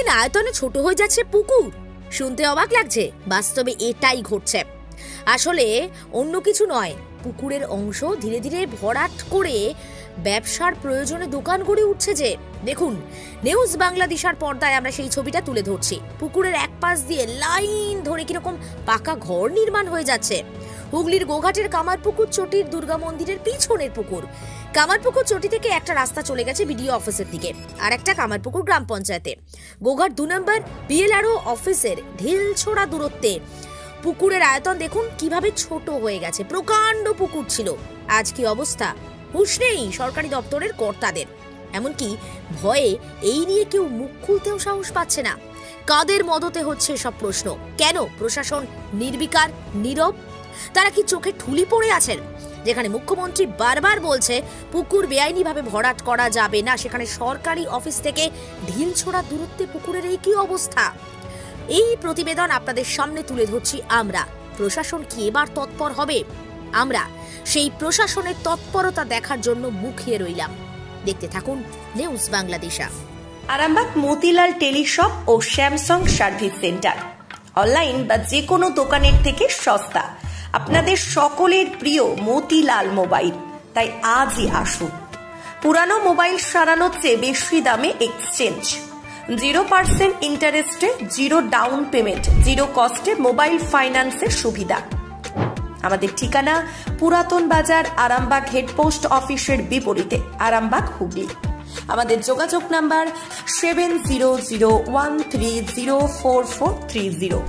দিন আয়তনে ছোট হয়ে যাচ্ছে পুকুর। শুনতে অবাক লাগছে, বাস্তবে এটাই ঘটছে। আসলে অন্য কিছু নয়, পুকুরের অংশ ধীরে ধীরে ভরাট করে ব্যবসার প্রয়োজনে দোকান গড়ে উঠছে। যে দেখুন, নিউজ বাংলাদেশের পর্দায় আমরা সেই ছবিটা তুলে ধরছি। পুকুরের এক পাশ দিয়ে লাইন ধরে কিরকম পাকা ঘর নির্মাণ হয়ে যাচ্ছে। হুগলির গোঘাটের কামারপুকুর চটির দুর্গা মন্দিরের পিছনের পুকুর। কামারপুকুর চটি থেকে একটা রাস্তা চলে গেছে বিডিও অফিসের দিকে, আর একটা কামারপুকুর গ্রাম পঞ্চায়েতে। গোঘাট 2 নম্বর বিএলআরও অফিসের ঢিলছোড়া দূরত্বে পুকুরের আয়তন দেখুন কিভাবে ছোট হয়ে গেছে। প্রকাণ্ড পুকুর ছিল, আজ কি অবস্থা হুঁশ নেই সরকারি দপ্তরের কর্তাদের। এমনকি ভয়ে এই নিয়ে কেউ মুখ খুলতেও সাহস পাচ্ছে না। কাদের মদতে হচ্ছে সব প্রশ্ন? কেন প্রশাসন নির্বিকার, নীরব? তারা কি চোখে ঠুলি পড়ে আছেন? যেখানে মুখ্যমন্ত্রী বারবার বলছে পুকুর বেআইনিভাবে ভরাট করা যাবে না, সেখানে সরকারি অফিস থেকে ঢিলছোড়া দূরত্বে পুকুরের এই কি অবস্থা? এই প্রতিবেদন আপনাদের সামনে তুলে ধরছি আমরা। প্রশাসন কি এবার তৎপর হবে? আমরা সেই প্রশাসনের তৎপরতা দেখার জন্য মুখিয়ে রইলাম। দেখতে থাকুন নিউজ বাংলাদেশ। আরামবাগ মতিলাল টেলিশপ ও স্যামসাং সার্ভিস সেন্টার, অনলাইন বা যে কোনো দোকানের থেকে সস্তা। আপনাদের সকলের প্রিয় মতিলাল মোবাইল, তাই আজই আসুন। পুরানো মোবাইল সারানোর চেয়ে বেশি দামে এক্সচেঞ্জ, 0% ইন্টারেস্টে, 0 ডাউন পেমেন্ট, 0 কস্টে মোবাইল ফাইন্যান্সের সুবিধা। আমাদের ঠিকানা পুরাতন বাজার, আরামবাগ হেডপোস্ট অফিসের বিপরীতে, আরামবাগ, হুগলি। আমাদের যোগাযোগ নাম্বার 7001304430।